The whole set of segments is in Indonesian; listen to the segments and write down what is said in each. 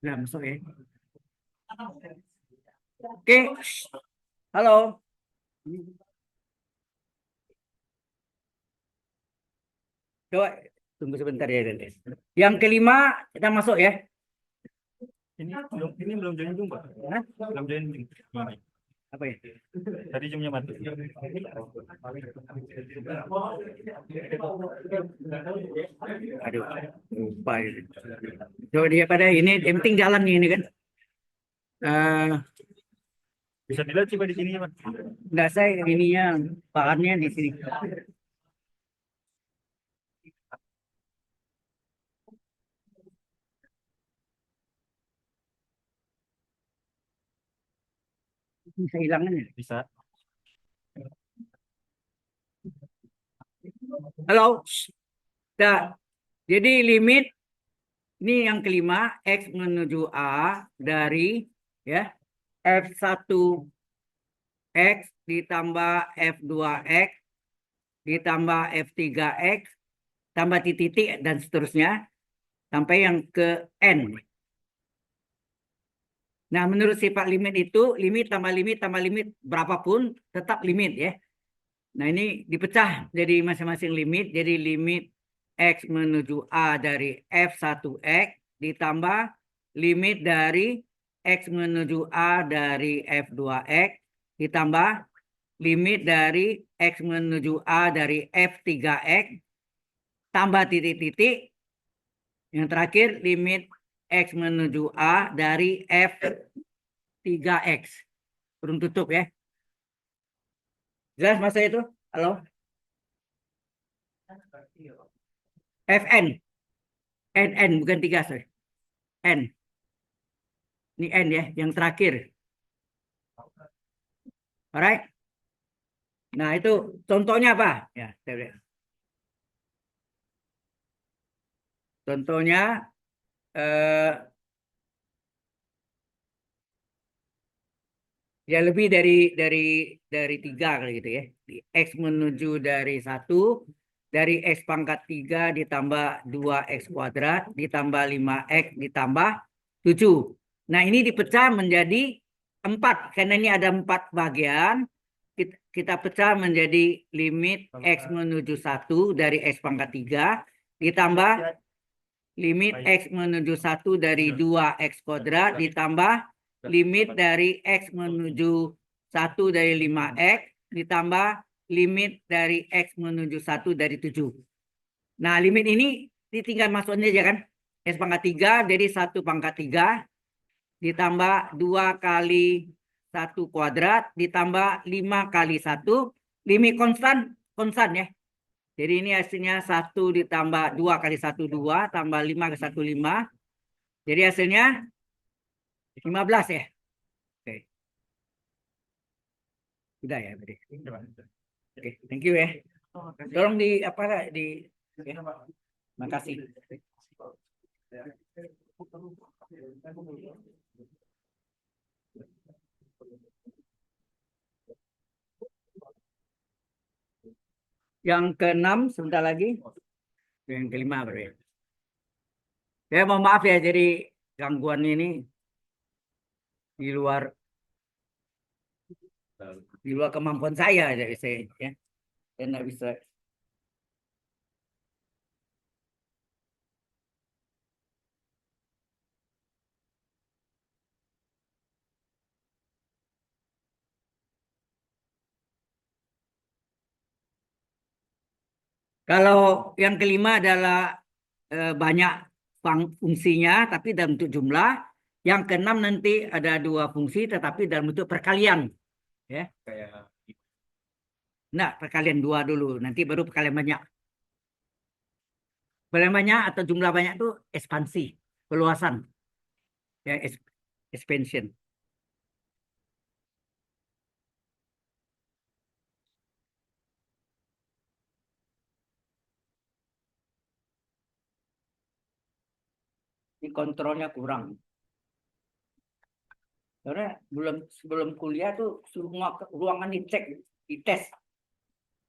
Nah, masuk ya. Oke, halo. Coba tunggu sebentar ya, Dennis. Yang kelima kita masuk ya. Ini belum join Zoom, Pak. Hah? Belum join Zoom. Apa ya? Tadi Zoom-nya mati. Aduh, lupa ini. Coba dia pada ini, yang penting jalan ini kan. Bisa dilihat sih Pak di sini, Pak. Enggak, saya ininya bahannya di sini. Bisa hilangin ya. Bisa. Halo. Nah, jadi limit ini yang kelima, X menuju A dari ya F1 X ditambah F2 X ditambah F3 X tambah titik-titik dan seterusnya sampai yang ke N. Nah, menurut sifat limit itu, limit tambah limit berapapun tetap limit ya. Nah, ini dipecah jadi masing-masing limit. Jadi limit X menuju A dari F1 X ditambah limit dari X menuju A dari F2 X ditambah limit dari X menuju A dari F3 X tambah titik-titik. Yang terakhir limit X menuju A dari F3 X. Kurung tutup ya. Jelas masa itu? Halo? FN. NN bukan 3, sorry. N. Ini N ya, yang terakhir. Alright? Nah, itu contohnya apa? Ya, saya lihat. Contohnya eh, ya lebih dari 3 kali gitu ya. X menuju dari 1 dari X pangkat 3 ditambah 2X kuadrat ditambah 5X ditambah 7. Nah, ini dipecah menjadi 4 karena ini ada 4 bagian. Kita pecah menjadi limit X menuju 1 dari X pangkat 3 ditambah limit X menuju 1 dari 2X kuadrat ditambah limit dari X menuju 1 dari 5X ditambah limit dari X menuju 1 dari 7. Nah, limit ini tinggal masukin aja kan. X pangkat 3 jadi 1 pangkat 3 ditambah 2 kali 1 kuadrat ditambah 5 kali 1. Limit konstan ya. Jadi ini hasilnya 1 ditambah 2 kali 1 2 tambah 5 ke 1 5. Jadi hasilnya 15 ya. Oke. Sudah ya berarti. Oke, thank you ya. Tolong di apa di ya. Makasih. Yang keenam sebentar lagi. Yang kelima berarti. Saya mohon maaf ya, jadi gangguan ini di luar kemampuan saya, jadi saya ya. Saya nggak bisa. Kalau yang kelima adalah banyak fungsinya, tapi dalam bentuk jumlah. Yang keenam nanti ada 2 fungsi, tetapi dalam bentuk perkalian. Ya, nah perkalian 2 dulu, nanti baru perkalian banyak. Perkalian banyak atau jumlah banyak itu ekspansi, peluasan, ya expansion. Ini kontrolnya kurang. Karena sebelum kuliah tuh semua ruangan dicek, dites.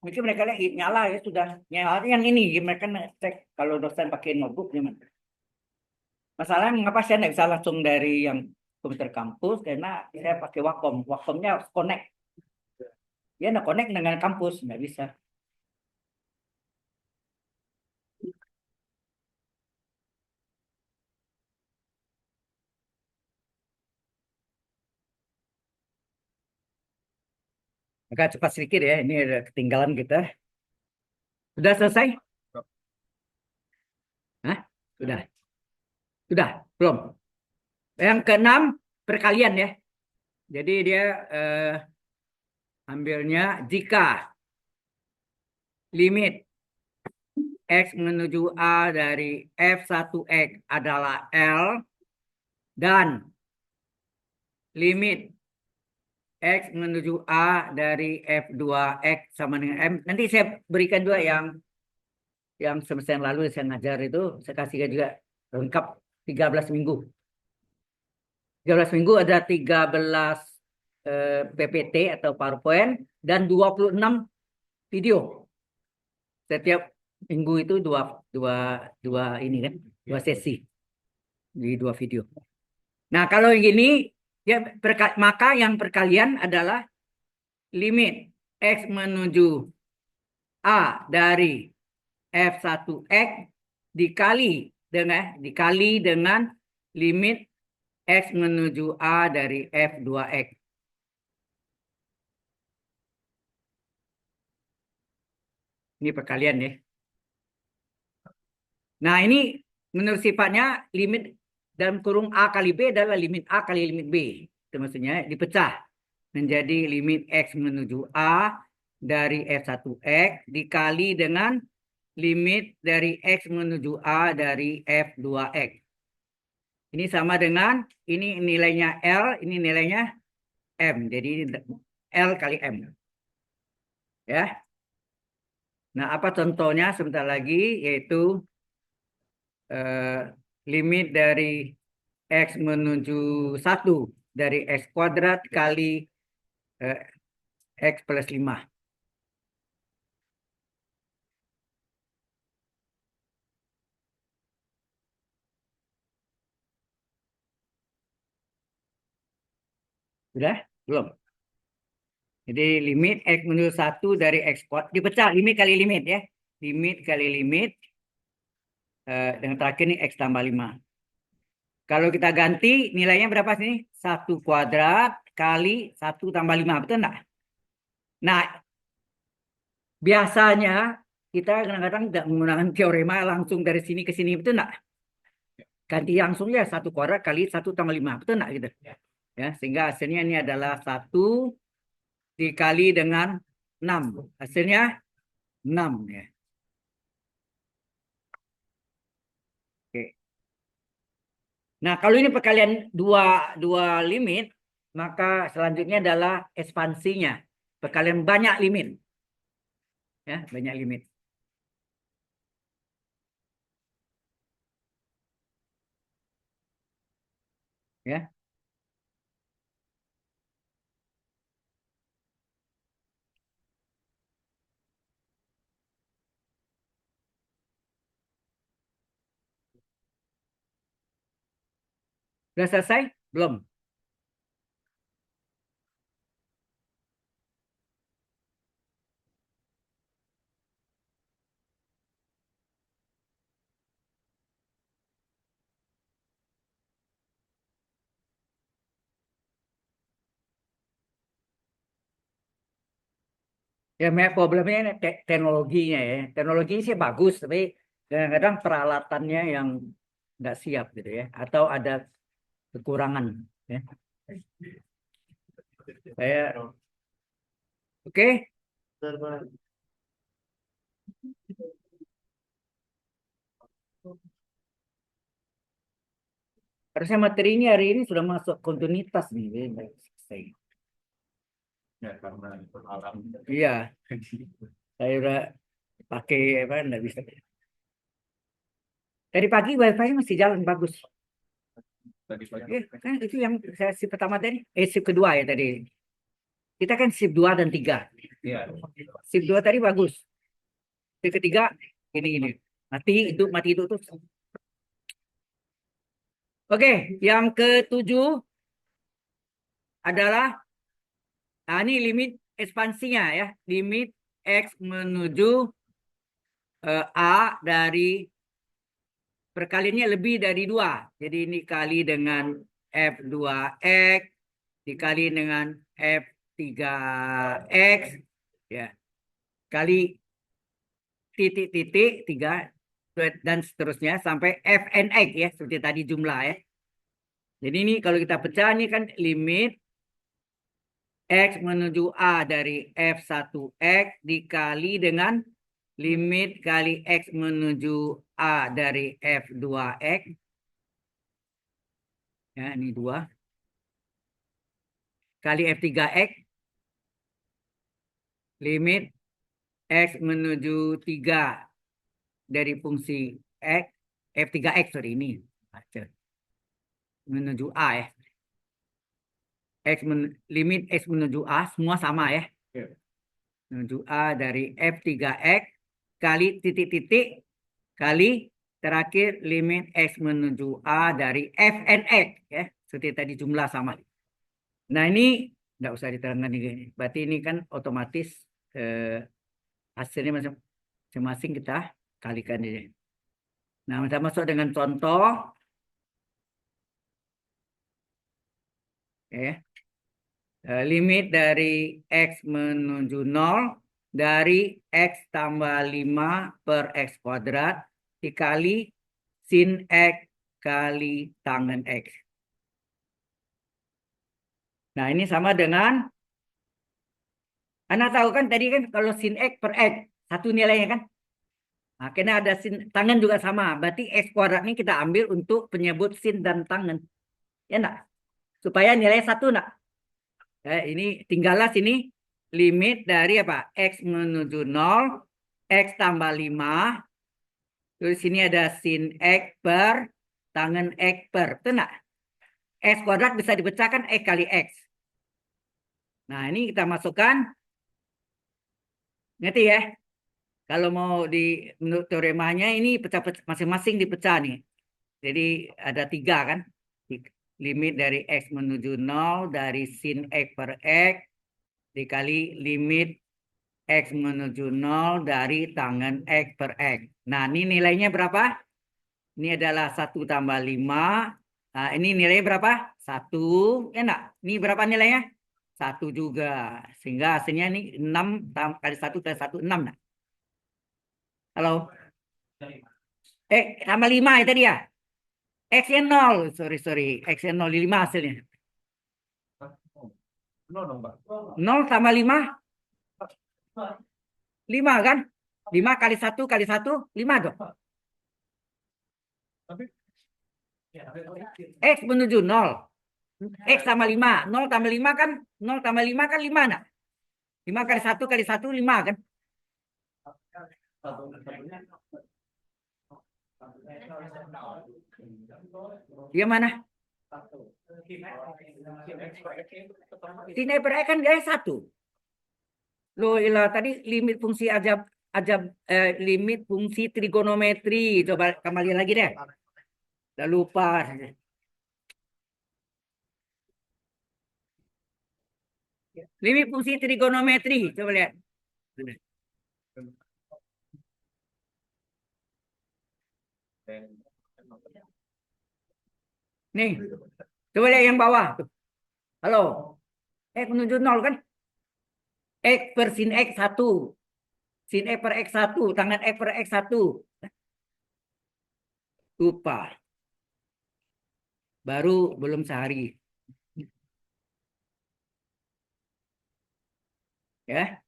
Mungkin mereka lihat nyala ya sudah nyala yang ini mereka cek kalau dosen pakai notebook gimana. Masalahnya mengapa saya nggak bisa langsung dari yang komputer kampus karena saya pakai Wacom. Wacomnya harus connect. Dia nggak connect dengan kampus, nggak bisa. Agak cepat sedikit ya, ini ada ketinggalan kita. Sudah selesai? Hah? Sudah. Sudah? Belum? Yang keenam, perkalian ya. Jadi dia ambilnya jika limit X menuju A dari F1X adalah L dan limit X menuju A dari F2X sama dengan M. Nanti saya berikan juga yang semester yang lalu saya ngajar itu, saya kasihkan juga lengkap 13 minggu. 13 minggu ada 13 PPT atau PowerPoint dan 26 video. Setiap minggu itu dua ini kan, dua sesi di dua video. Nah, kalau yang gini ya maka yang perkalian adalah limit X menuju A dari F1X dikali dengan limit X menuju A dari F2X. Ini perkalian ya. Nah, ini menurut sifatnya limit dalam kurung A kali B adalah limit A kali limit B. Itu maksudnya dipecah menjadi limit X menuju A dari F1X dikali dengan limit dari X menuju A dari F2X. Ini sama dengan, ini nilainya L, ini nilainya M. Jadi L kali M. Ya. Nah, apa contohnya sebentar lagi, yaitu limit dari X menuju 1 dari X kuadrat kali X plus 5. Sudah? Belum? Jadi limit X menuju 1 dari X kuadrat, dipecah limit kali limit ya. Limit kali limit, dengan terakhir ini X tambah 5. Kalau kita ganti nilainya berapa sih? 1 kuadrat kali 1 tambah 5, betul enggak? Nah, biasanya kita kadang-kadang tidak menggunakan teorema langsung dari sini ke sini, betul enggak? Ganti langsung ya 1 kuadrat kali 1 tambah 5, betul enggak gitu? Ya, sehingga hasilnya ini adalah 1 dikali dengan 6. Hasilnya 6 ya. Oke. Nah, kalau ini perkalian dua limit, maka selanjutnya adalah ekspansinya. Perkalian banyak limit. Ya, banyak limit. Ya. Sudah selesai? Belum. Ya, problemnya ini teknologinya ya. Teknologi sih bagus, tapi kadang-kadang peralatannya yang nggak siap gitu ya. Atau ada kekurangan. Ya. Oke. Harusnya materi ini hari ini sudah masuk kontinuitas nih. Nggak selesai. Ya, karena alam. Iya, saya udah pakai apa, nggak bisa. Tadi pagi wifi masih jalan bagus. Tadi pagi. Kan itu yang saya shift pertama tadi, shift kedua ya tadi. Kita kan shift 2 dan 3. Iya. Shift 2 tadi bagus. Shift ketiga ini. Mati itu tuh. Oke, yang ketujuh adalah, nah ini limit ekspansinya ya. Limit X menuju A dari perkaliannya lebih dari 2. Jadi ini kali dengan F2X dikali dengan F3X ya. Kali titik-titik 3 dan seterusnya sampai Fnx ya, seperti tadi jumlah ya. Jadi ini kalau kita pecah ini kan limit X menuju A dari F1X dikali dengan limit kali X menuju A dari F2X. Ya, ini 2. Kali F3X. Limit X menuju 3 dari fungsi X. F3X, sorry ini. Menuju A ya. Limit X menuju A semua sama ya. Iya. Menuju A dari F3X kali titik-titik kali terakhir limit X menuju A dari Fnx ya. Seperti tadi jumlah sama. Nah ini nggak usah diterangkan ini. Berarti ini kan otomatis hasilnya masing-masing kita kalikan ini. Nah kita masuk dengan contoh. Ya. Limit dari X menuju 0 dari X tambah 5 per X kuadrat dikali sin X kali tangen X. Nah ini sama dengan, Anda tahu kan tadi kan kalau sin X per X, satu nilainya kan? Nah, karena ada sin tangen juga sama. Berarti X kuadrat ini kita ambil untuk penyebut sin dan tangen. Ya enggak? Supaya nilainya satu enggak? Ini tinggallah sini limit dari apa? X menuju 0, X tambah 5. Terus sini ada sin X per tangen X per. Itu enggak? X kuadrat bisa dipecahkan X kali X. Nah ini kita masukkan. Ngerti ya? Kalau mau menurut teoremanya ini masing-masing dipecah nih. Jadi ada 3 kan? Limit dari X menuju 0 dari sin X per X dikali limit X menuju 0 dari tangen X per X. Nah, ini nilainya berapa? Ini adalah 1 tambah 5. Nah, ini nilainya berapa? 1. Ya enggak? Ini berapa nilainya? 1 juga. Sehingga hasilnya ini 6 kali 1 kali 1, 6. Nah. Halo? Tambah 5 ya tadi ya? X-nya 0. Sorry. X-nya 0. 5 hasilnya. 0 dong, Pak. 0 tambah 5. 5 kan? 5 kali 1 kali 1, 5 dong. Tapi X menuju 0. X sama 5. 0 tambah 5 kan? 0 tambah 5 kan 5 nak? 5 kali 1 kali 1, 5 kan? Dia mana? Sin per X kan dia 1. Loh, ilah tadi limit fungsi limit fungsi trigonometri. Coba kembali lagi deh. Udah lupa. Limit fungsi trigonometri. Coba lihat. Nih. Coba lihat yang bawah. Halo. X menuju 0 kan? X per sin X 1. Sin X per X 1. Tangan X per X 1. Lupa. Baru belum sehari. Ya.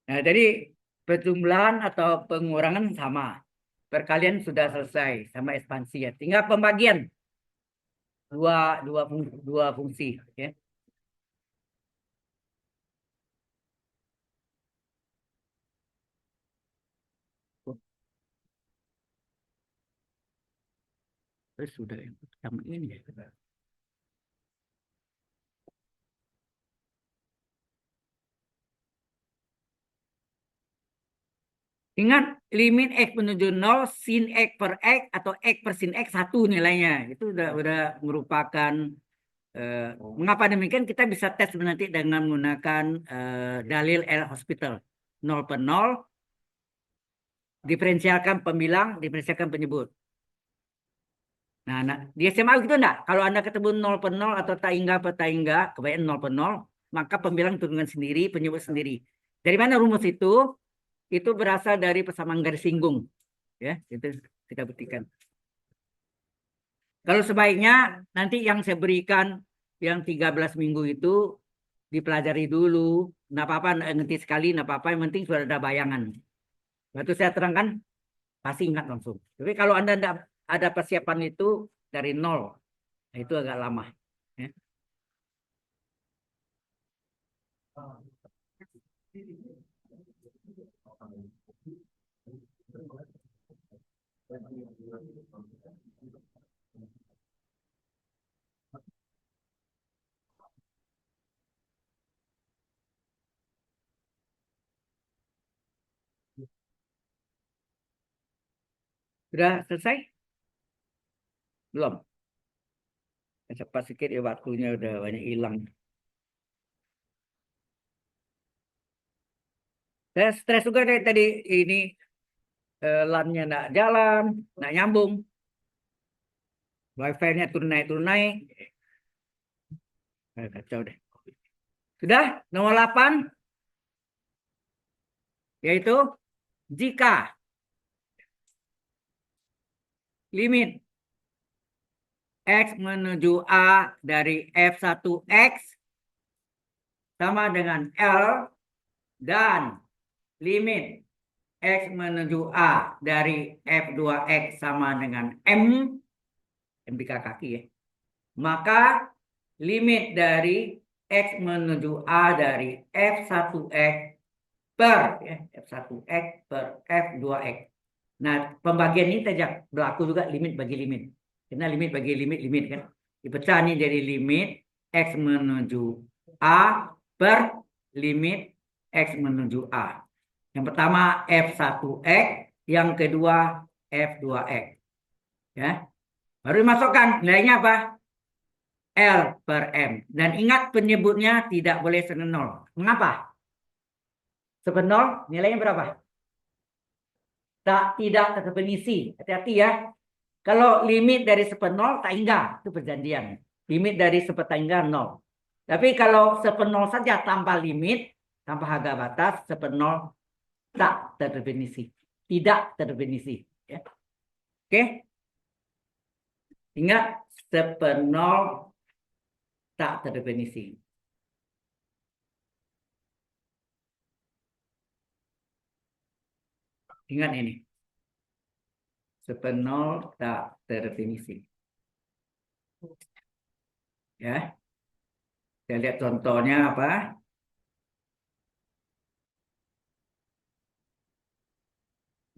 Nah, jadi perjumlahan atau pengurangan sama. Perkalian sudah selesai sama ekspansi ya. Tinggal pembagian dua fungsi ya. Terus sudah yang pertama ini ya. Ingat, limit X menuju 0, sin X per X atau X per sin X 1 nilainya. Itu udah merupakan, mengapa demikian kita bisa tes nanti dengan menggunakan dalil L Hospital. 0 per 0, diferensialkan pembilang, diferensialkan penyebut. Nah, di SMA gitu enggak? Kalau Anda ketemu 0 per 0 atau taingga per taingga, kebanyakan 0 per 0, maka pembilang turunkan sendiri, penyebut sendiri. Dari mana rumus itu? Itu berasal dari persamaan garis singgung. Ya, itu kita buktikan. Kalau sebaiknya nanti yang saya berikan yang 13 minggu itu dipelajari dulu. Nggak apa-apa, ngerti sekali, nggak apa-apa. Yang penting sudah ada bayangan. Waktu saya terangkan, pasti ingat langsung. Tapi kalau Anda tidak ada persiapan itu dari nol, nah itu agak lama. Ya. Sudah selesai? Belum? Cepat sedikit ya, waktunya udah banyak hilang. Saya stres juga dari tadi ini, LAN-nya nggak jalan, nggak nyambung. Wifi-nya turun naik. Kacau deh. Sudah, nomor 8, yaitu jika limit X menuju A dari F1X sama dengan L dan limit X menuju A dari F2X sama dengan M, MBK kaki ya, maka limit dari X menuju A dari F1X per F1X per F2X. Nah, pembagian ini tidak berlaku juga limit bagi limit. Karena limit bagi limit kan. Dipecah nih dari limit X menuju A per limit X menuju A. Yang pertama F1X, yang kedua F2X. Ya. Baru dimasukkan nilainya apa? L per M. Dan ingat penyebutnya tidak boleh senol. Mengapa? Sebenol nilainya berapa? Tidak terdefinisi. Hati-hati ya. Kalau limit dari sepenol tak hingga, itu perjanjian. Limit dari sepetangga 0. Tapi kalau sepenol saja tanpa limit, tanpa harga batas, sepenol tak terdefinisi. Tidak terdefinisi. Ya. Oke? Ingat, sepenol tak terdefinisi. Ingat ini. Sepenol tak terdefinisi. Ya. Kita lihat contohnya apa?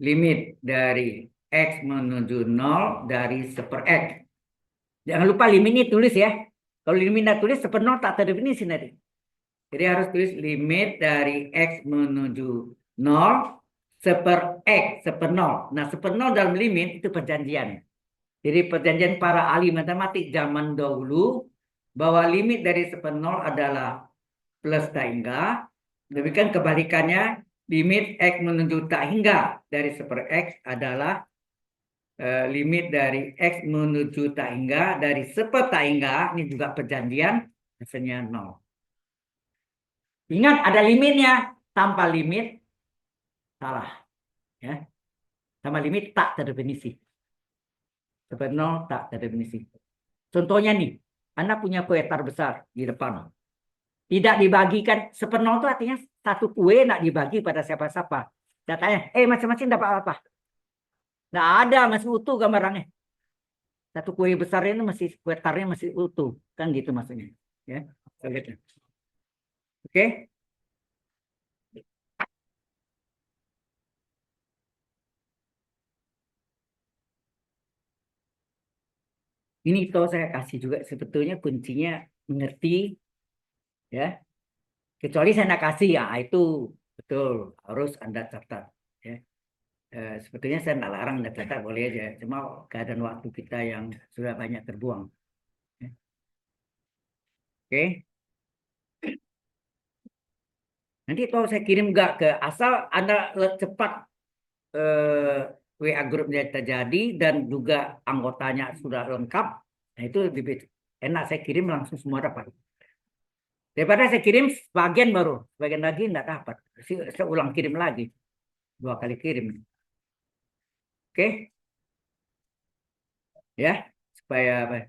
Limit dari X menuju 0 dari 1/X. Jangan lupa limitnya tulis ya. Kalau limitnya tulis, sepenol tak terdefinisi nanti. Jadi harus tulis limit dari X menuju 0 1/X, 1/0. Nah, 1/0 dalam limit itu perjanjian. Jadi perjanjian para ahli matematik zaman dahulu bahwa limit dari 1/0 adalah plus tak hingga. Demikian kebalikannya, limit X menuju tak hingga dari 1/X adalah limit dari X menuju tak hingga dari 1 tak hingga, ini juga perjanjian, hasilnya 0. Ingat ada limitnya, tanpa limit salah. Ya. Sama limit tak terdefinisi. 0 tak terdefinisi. Contohnya nih, Anda punya kue tar besar di depan. Tidak dibagikan, 1/0 itu artinya satu kue tidak dibagi pada siapa-siapa. Datanya, masing-masing dapat apa? Nggak ada, masih utuh gambarannya. Satu kue besar ini masih, kue tarnya masih utuh. Kan gitu maksudnya. Ya, oke. Ini kalau saya kasih juga sebetulnya kuncinya mengerti, ya. Kecuali saya nak kasih, ya itu betul harus Anda catat. Ya. Sebetulnya saya nggak larang data boleh aja. Cuma keadaan waktu kita yang sudah banyak terbuang. Oke. Nanti kalau saya kirim nggak ke asal Anda cepat WA grupnya terjadi dan juga anggotanya sudah lengkap. Nah itu lebih enak saya kirim langsung semua dapat. Daripada saya kirim sebagian baru, sebagian lagi nggak dapat. Saya ulang kirim lagi, 2 kali kirim. Oke, ya supaya apa?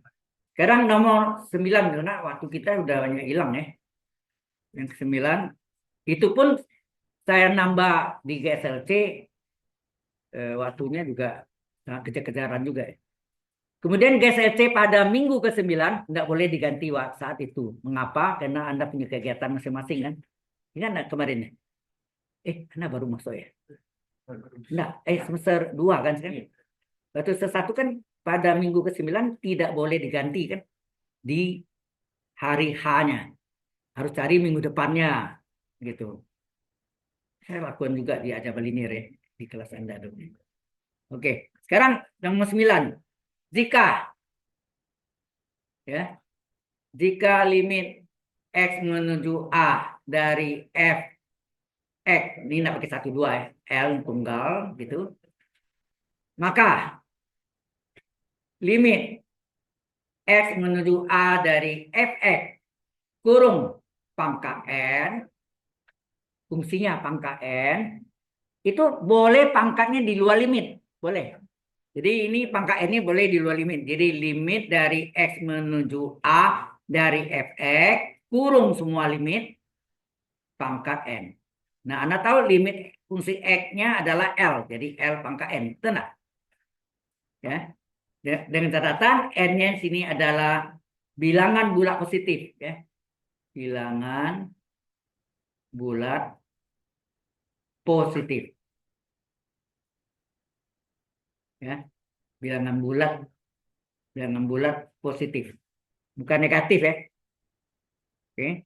Sekarang nomor 9 karena waktu kita udah banyak hilang ya. Yang ke-9 itu pun saya nambah di GSLC waktunya juga sangat kejar-kejaran juga ya. Kemudian GSLC pada minggu ke-9 nggak boleh diganti saat itu. Mengapa? Karena Anda punya kegiatan masing-masing kan. Ini Anda kemarin ya. Anda baru masuk ya. Enggak, semester 2 kan sekarang. Waktu semester 1 kan pada minggu ke-9 tidak boleh diganti kan di hari H-nya. Harus cari minggu depannya gitu. Saya lakukan juga di Aja Balinir ya di kelas Anda dulu. Oke, sekarang nomor 9. Jika ya, jika limit X menuju A dari f X ini tidak pakai 1 2 ya, L tunggal gitu. Maka limit X menuju A dari fx kurung pangkat N, fungsinya pangkat N, itu boleh pangkatnya di luar limit. Boleh. Jadi ini pangkat N ini boleh di luar limit. Jadi limit dari X menuju A dari fx kurung semua limit pangkat N. Nah, Anda tahu limit fungsi X-nya adalah L. Jadi L pangkat N. Betul. Ya. Dengan catatan N-nya sini adalah bilangan bulat positif. Ya. Bilangan bulat positif. Ya. Bilangan bulat positif. Bukan negatif ya. Oke.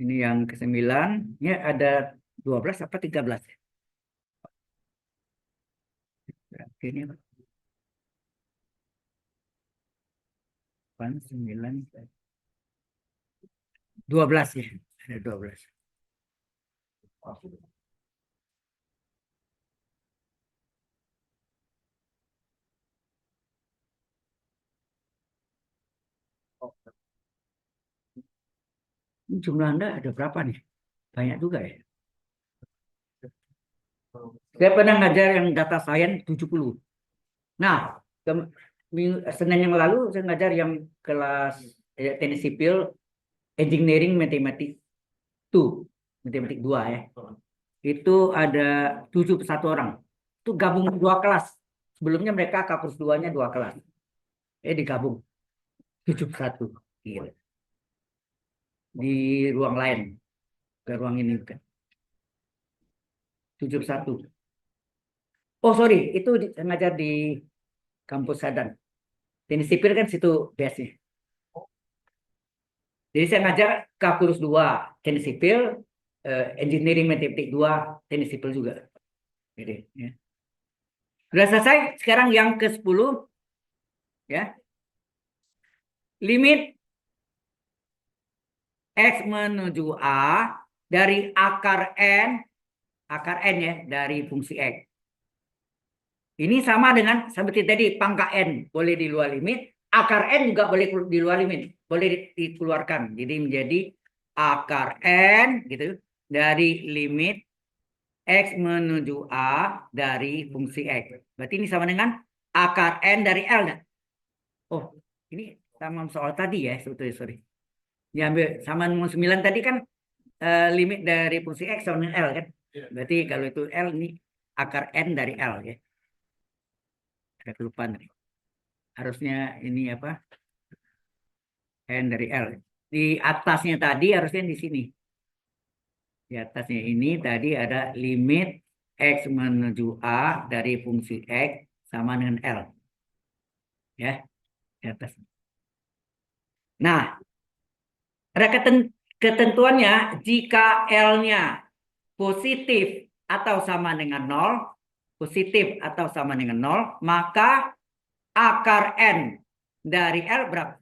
Ini yang ke-9. Ini ada 12 apa 13? Oke, ini apa? 9, 12 ya. Ada 12. Jumlah Anda ada berapa nih? Banyak juga ya. Saya pernah ngajar yang data science 70. Nah, Senin yang lalu saya ngajar yang kelas teknik sipil engineering matematik 2, matematik 2 ya. Itu ada 71 orang. Itu gabung 2 kelas. Sebelumnya mereka kapus 2-nya 2 kelas. Digabung 71. Gila. Di ruang lain. Ke ruang ini bukan. 71. Oh sorry, itu ngajar di kampus Sadan. Teknik sipil kan situ base-nya. Jadi saya ngajar Kalkulus 2, teknik sipil, engineering matematik 2, teknik sipil juga. Jadi, ya. Sudah selesai, sekarang yang ke-10 ya. Limit X menuju A dari akar N ya, dari fungsi X. Ini sama dengan seperti tadi pangkat N boleh di luar limit, akar N juga boleh di luar limit, boleh dikeluarkan. Jadi menjadi akar N gitu dari limit X menuju A dari fungsi X. Berarti ini sama dengan akar N dari L. Kan? Oh, ini sama soal tadi ya, sebetulnya, sorry. Diambil sama nomor 9 tadi kan limit dari fungsi X sama dengan L kan. Berarti kalau itu L ini akar N dari L ya. Ada kelupaan nih. Harusnya ini apa? N dari L. Di atasnya tadi harusnya di sini. Di atasnya ini tadi ada limit X menuju A dari fungsi X sama dengan L. Ya, di atas. Nah, ada ketentuannya jika L-nya positif atau sama dengan 0, positif atau sama dengan 0, maka akar N dari L berapa?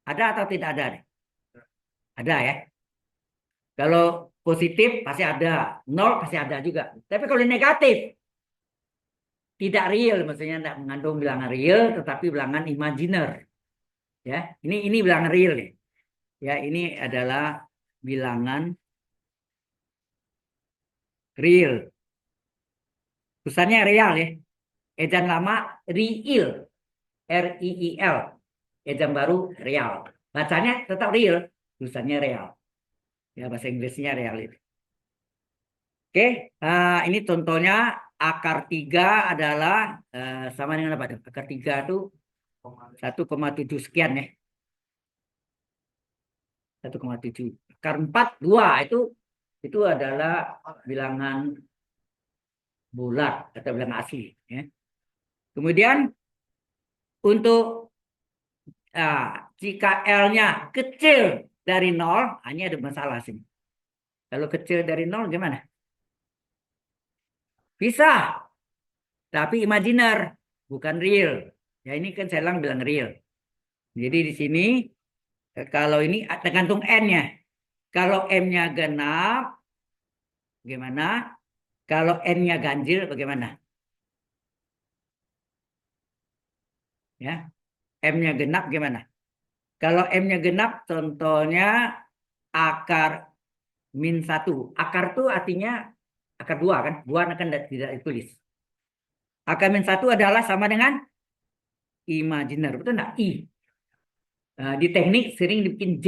Ada atau tidak ada? Ada ya. Kalau positif pasti ada, 0 pasti ada juga. Tapi kalau negatif, tidak real, maksudnya tidak mengandung bilangan real, tetapi bilangan imajiner. Ya, ini bilangan real nih. Ya, ini adalah bilangan real. Tulisannya real ya. Ejaan lama real, RIIL. Ejaan baru real. Bacanya tetap real, tulisannya real. Ya, bahasa Inggrisnya real itu. Oke, ini contohnya akar 3 adalah sama dengan apa? Akar 3 itu 1,7 sekian ya. 1,7. Akar 4, 2 itu adalah bilangan bulat atau bilangan asli. Ya. Kemudian untuk jika L-nya kecil dari 0, hanya ada masalah sih. Kalau kecil dari 0 gimana? Bisa, tapi imajiner, bukan real. Ya ini kan saya bilang real. Jadi di sini kalau ini tergantung N-nya. Kalau M-nya genap, gimana? Kalau N-nya ganjil, bagaimana? Ya, M-nya genap gimana? Kalau M-nya genap, contohnya akar -1. Akar itu artinya akar 2 kan? 2 kan tidak ditulis. Akar -1 adalah sama dengan imajiner, betul enggak? I. Di teknik sering dibikin J.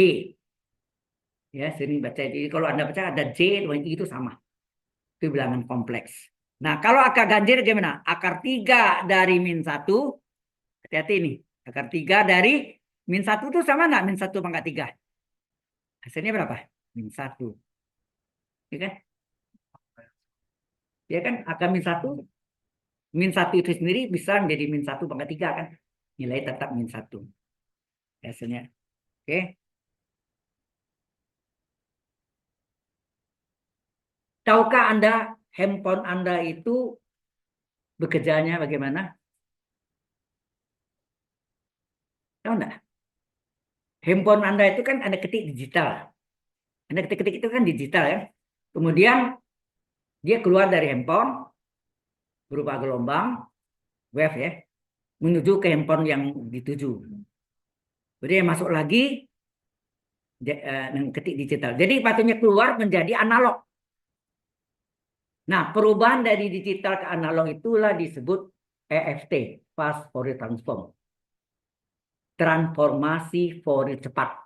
Ya, sering baca. Jadi kalau Anda baca ada J, dengan I itu sama. Itu bilangan kompleks. Nah, kalau akar ganjil gimana? Akar 3 dari -1. Hati-hati ini. Akar 3 dari -1 itu sama nggak? -1 pangkat 3. Hasilnya berapa? -1. Ya kan? Ya kan? Akar -1. -1 itu sendiri bisa menjadi -1 pangkat 3 kan? Nilai tetap -1. Hasilnya. Oke. Tahukah Anda handphone Anda itu bekerjanya bagaimana? Tahu enggak? Handphone Anda itu kan Anda ketik digital. Anda ketik-ketik itu kan digital ya. Kemudian dia keluar dari handphone berupa gelombang wave ya, menuju ke handphone yang dituju. Jadi yang masuk lagi ketik digital. Jadi patutnya keluar menjadi analog. Nah, perubahan dari digital ke analog itulah disebut EFT, Fast Fourier Transform. Transformasi Fourier cepat.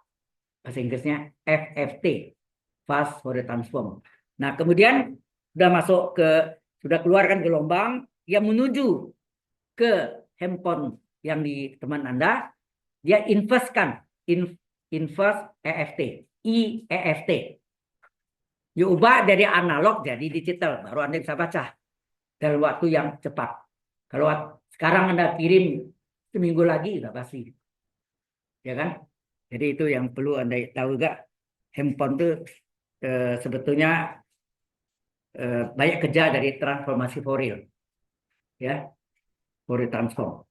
Bahasa Inggrisnya FFT, Fast Fourier Transform. Nah, kemudian sudah keluarkan gelombang yang menuju ke handphone yang di teman Anda, dia inverse EFT, IEFT. Diubah dari analog jadi digital, baru Anda bisa baca dalam waktu yang cepat. Kalau sekarang Anda kirim seminggu lagi, sudah pasti. Ya kan? Jadi itu yang perlu Anda tahu juga. Handphone itu sebetulnya banyak kerja dari transformasi Fourier. Ya, Fourier transform.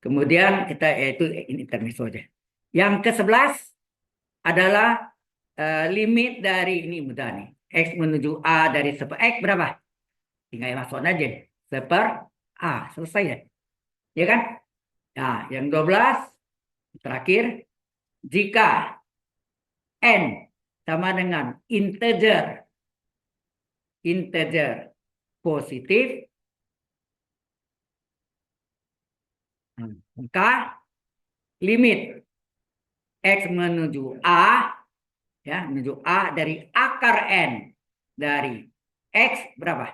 Kemudian kita itu ini intermezzo aja. Yang ke-11 adalah limit dari ini mudah nih. X menuju A dari seper X berapa? Tinggal masuk aja. Seper A. Selesai ya. Ya kan? Nah, yang 12 terakhir. Jika N sama dengan integer positif, maka limit X menuju A, ya, menuju A dari akar N dari X berapa?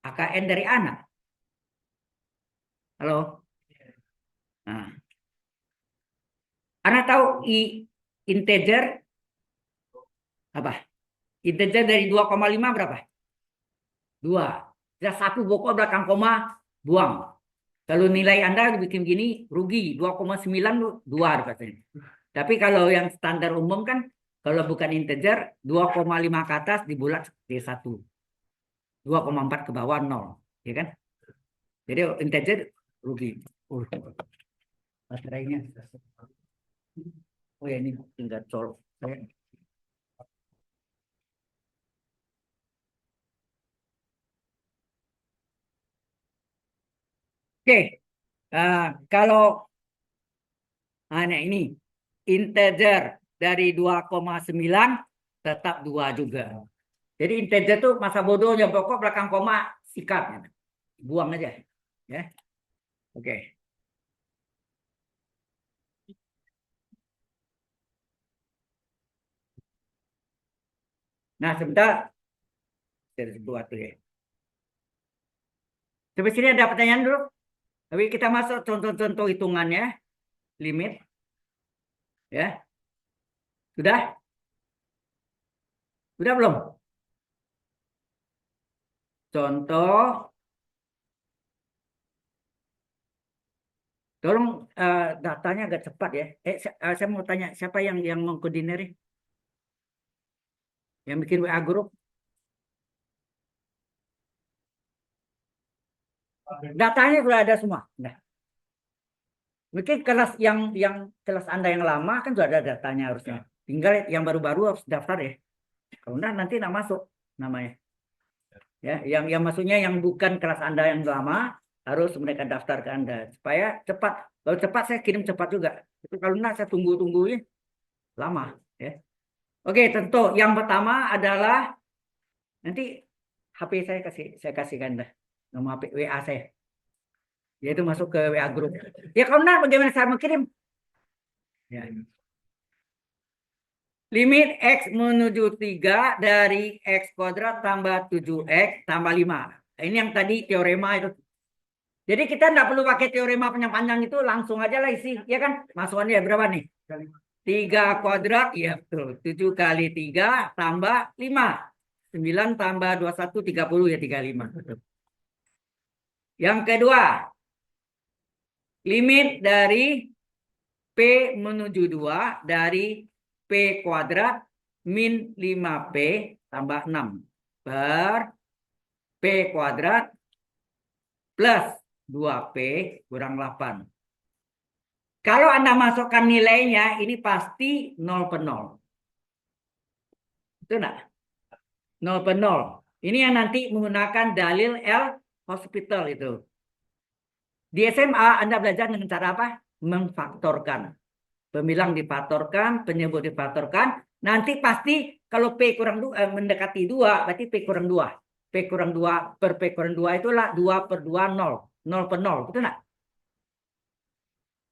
Akar N dari A. Halo? Nah. Anda tahu integer apa? Integer dari 2,5 berapa? 2. Sudah 1 pokok belakang koma, buang. Kalau nilai Anda bikin gini, rugi 2,9 2 katanya. Tapi kalau yang standar umum kan, kalau bukan integer, 2,5 ke atas dibulat di 1. 2,4 ke bawah 0. Ya kan? Jadi integer rugi. Uh, baterainya. Oh ya ini tinggal colok. Oke, kalau nah ini integer dari 2,9 tetap 2 juga. Jadi integer tuh masa bodohnya pokok belakang koma sikat. Buang aja. Ya. Oke. Nah, sebentar dari sesuatu ya. Sampai sini ada pertanyaan dulu. Tapi kita masuk contoh-contoh hitungannya, limit, ya. Sudah? Sudah belum? Contoh, tolong datanya agak cepat ya. Saya mau tanya siapa yang mengkoordinir, yang bikin WA grup? Datanya sudah ada semua. Nah, mungkin kelas yang kelas Anda yang lama kan sudah ada datanya harusnya. Tinggal yang baru-baru harus daftar ya. Kalau enggak nanti nggak masuk namanya. Ya, yang maksudnya yang bukan kelas Anda yang lama harus mereka daftar ke Anda supaya cepat. Kalau cepat saya kirim cepat juga. Itu kalau enggak saya tunggu-tungguin lama ya. Oke, tentu yang pertama adalah nanti HP saya kasihkan dah nomor HP WA saya. Yaitu masuk ke WA grup. Ya kalau enggak bagaimana saya mau kirim? Ya. Limit X menuju 3 dari X kuadrat tambah 7X tambah 5. Ini yang tadi teorema itu. Jadi kita enggak perlu pakai teorema panjang-panjang itu, langsung aja lah isi. Ya kan? Masukannya berapa nih? 3 kuadrat, ya betul. 7 kali 3 tambah 5. 9 tambah 21, 30 ya 35. Betul. Yang kedua, limit dari P menuju 2 dari P kuadrat min 5P tambah 6 per P kuadrat plus 2P kurang 8. Kalau Anda masukkan nilainya, ini pasti 0 per 0. Itu enggak? 0 per 0. Ini yang nanti menggunakan dalil L hospital itu. Di SMA Anda belajar dengan cara apa? Memfaktorkan. Pemilang difaktorkan, penyebut difaktorkan. Nanti pasti kalau P kurang 2, mendekati 2, berarti P kurang 2. P kurang 2 per P kurang 2 itulah 2 per 2, 0. 0 per 0. Betul enggak?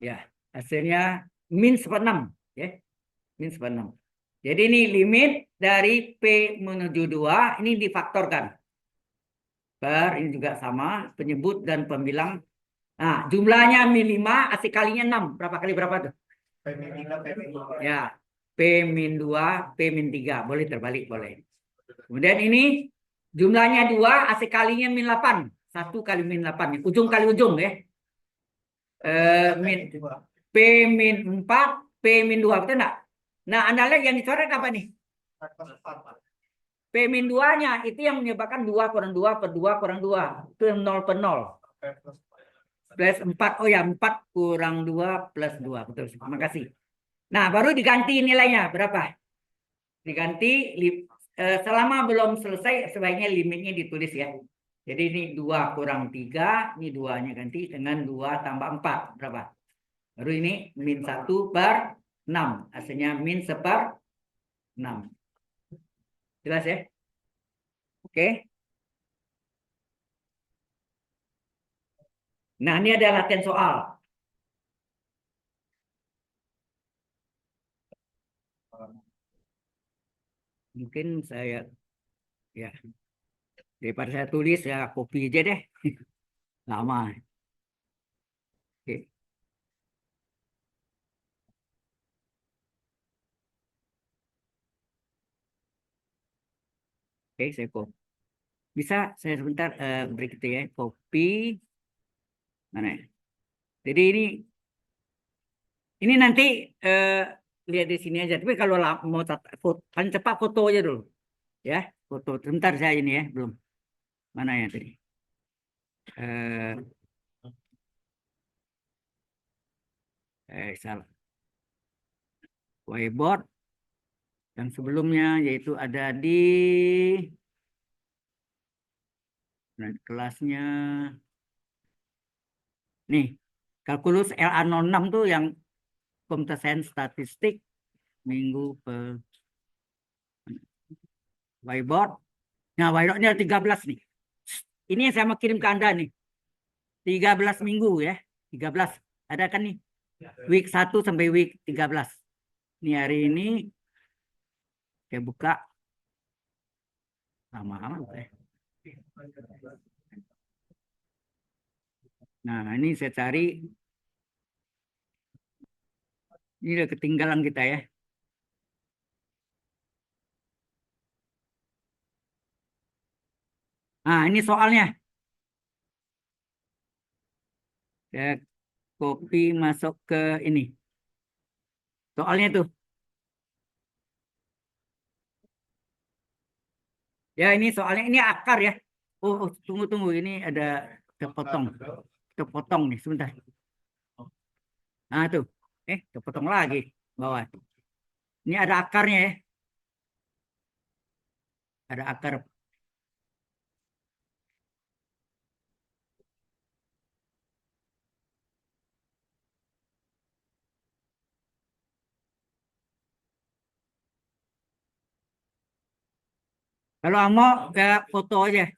Ya, hasilnya min seperenam. Ya, min seperenam. Jadi ini limit dari P menuju 2, ini difaktorkan. Per, ini juga sama, penyebut dan pembilang. Nah, jumlahnya min 5, asik kalinya 6. Berapa kali berapa tuh? Ya, P min 2, P min 3. Boleh terbalik, boleh. Kemudian ini jumlahnya 2, asik kalinya min 8. 1 kali min 8. Ujung kali ujung ya. Min, P min 4, P min 2. Betul enggak? Nah, Anda lihat yang dicoret apa nih? P min 2-nya itu yang menyebabkan 2 kurang 2 per 2 kurang 2. Itu yang 0 per 0. Plus 4. Oh ya, 4 kurang 2 plus 2. Betul. Terima kasih. Nah, baru diganti nilainya. Berapa? Diganti selama belum selesai sebaiknya limitnya ditulis ya. Jadi ini 2 kurang 3. Ini 2-nya ganti dengan 2 tambah 4. Berapa? Baru ini min 1 per 6. Hasilnya min 1/6. Jelas ya? Oke. Nah, ini ada latihan soal. Mungkin saya ya daripada saya tulis ya copy aja deh. Lama. Oke, oke saya copy. Bisa saya sebentar break itu ya. Copy. Mana ya? Jadi ini nanti lihat di sini aja. Tapi kalau mau paling cepat foto aja dulu, ya. Foto. Sebentar saya ini ya, belum. Mana ya tadi? Eh, salah. Whiteboard yang sebelumnya yaitu ada di kelasnya. Nih, kalkulus LA06 tuh yang computer science statistik minggu whiteboard. Nah, whiteboardnya 13 nih. Ini yang saya mau kirim ke Anda nih. 13 minggu ya. 13. Ada kan nih? Week 1 sampai week 13. Ini hari ini saya buka. Lama amat ya. Nah, ini saya cari. Ini udah ketinggalan kita ya. Nah, ini soalnya. Saya copy masuk ke ini. Soalnya tuh. Ya, ini soalnya ini akar ya. Tunggu. Ini ada kepotong. Kepotong nih, sebentar. Nah, tuh. Kepotong lagi bawah. Ini ada akarnya ya. Ada akar. Kalau mau ya foto aja.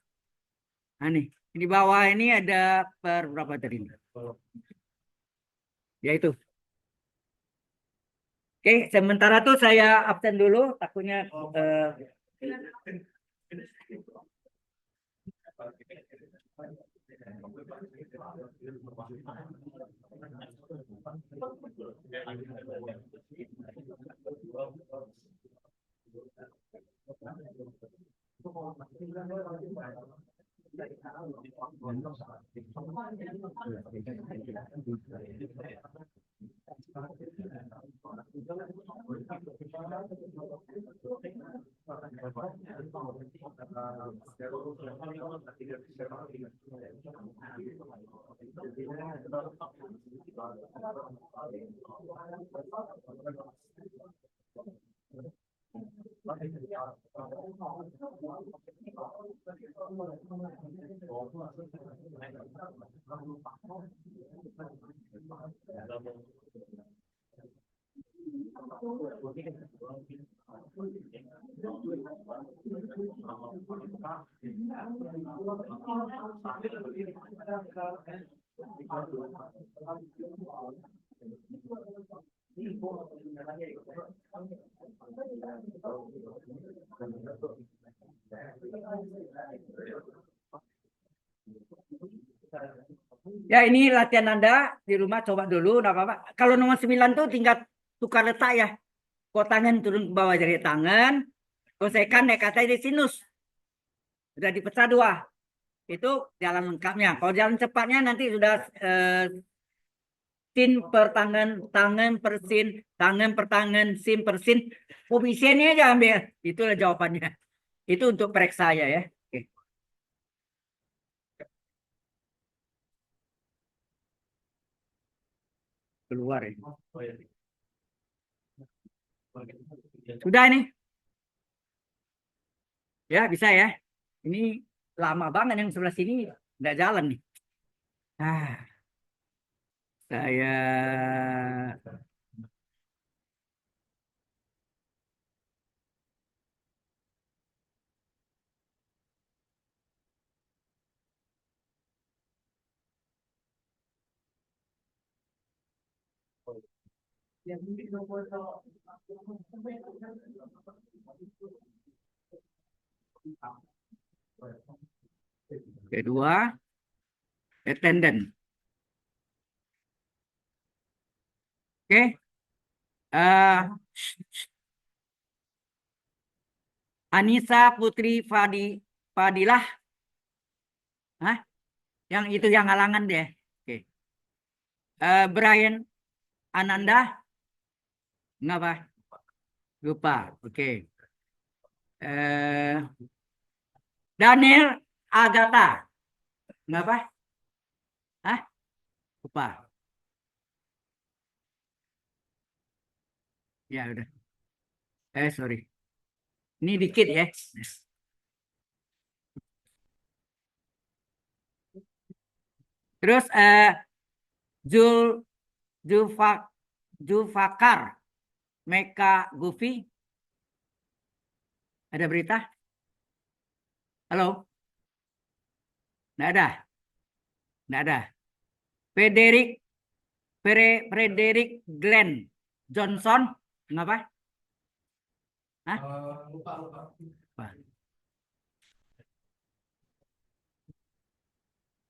Nah, nih. Di bawah ini ada per berapa tadi? Ya itu. Oke, sementara tuh saya absen dulu. Takutnya ya ini latihan Anda di rumah coba dulu, enggak apa-apa. Kalau nomor 9 tuh tinggal tukar letak ya. Kok tangan turun ke bawah jari tangan, kosekan naik kata di sinus. Sudah dipecah dua. Itu jalan lengkapnya. Kalau jalan cepatnya nanti sudah sin per tangan, tangan per sin, tangan per tangan, sin per sin. Koefisiennya aja ambil. Itulah jawabannya. Itu untuk periksa saya ya. Oke. Keluar ya. Sudah ini. Ya bisa ya. Ini lama banget yang sebelah sini nggak jalan nih. Saya kedua attendant. Oke. Anissa Putri Fadilah. Hah? Yang itu yang halangan deh. Oke. Brian Ananda? Ngapa? Lupa. Oke. Eh, Daniel Agatha? Ngapa? Hah? Lupa. Ya udah. Sorry. Ini dikit ya. Terus Jul Julfa Julfakar Meka Gufi, ada berita? Halo? Nggak ada. Nggak ada. Frederick Frederick Glenn Johnson, ngapa? Hah? Lupa.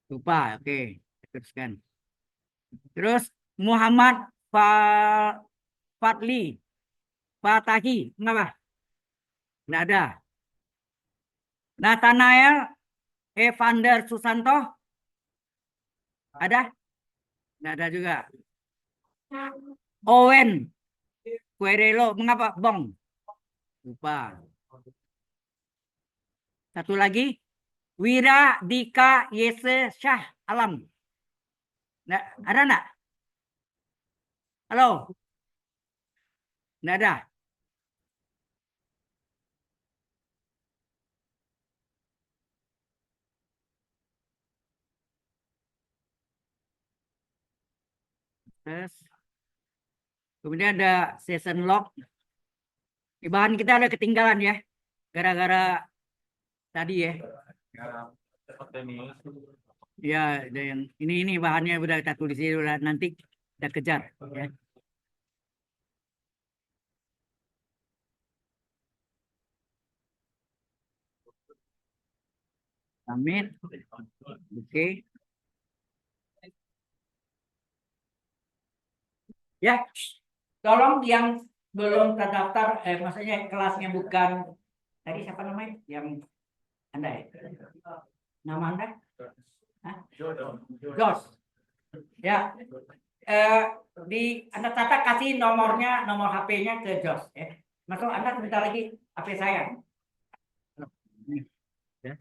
Lupa. Oke. Teruskan. Terus Muhammad Fadli Fatahi, ngapa? Nggak ada. Nathanael Evander Susanto, ada? Nggak ada juga. Owen Querelo, mengapa? Bong. Lupa. Satu lagi. Wira Dika Yese Syah Alam. Nggak, ada nggak? Halo? Nggak ada. Terus, kemudian ada session log. Di bahan kita ada ketinggalan ya. Gara-gara tadi ya. Ya, seperti ini. Ya, ada yang ini bahannya udah kita tulis udah nanti kita kejar ya. Amin. Oke. Ya, tolong yang belum terdaftar, maksudnya kelasnya bukan tadi siapa namanya? Yang Anda ya? Nama Anda? Hah? Jos. Ya, eh, di Anda catat kasih nomornya, nomor HP-nya ke Jos. Ya. Masuk Anda sebentar lagi HP saya. Ya.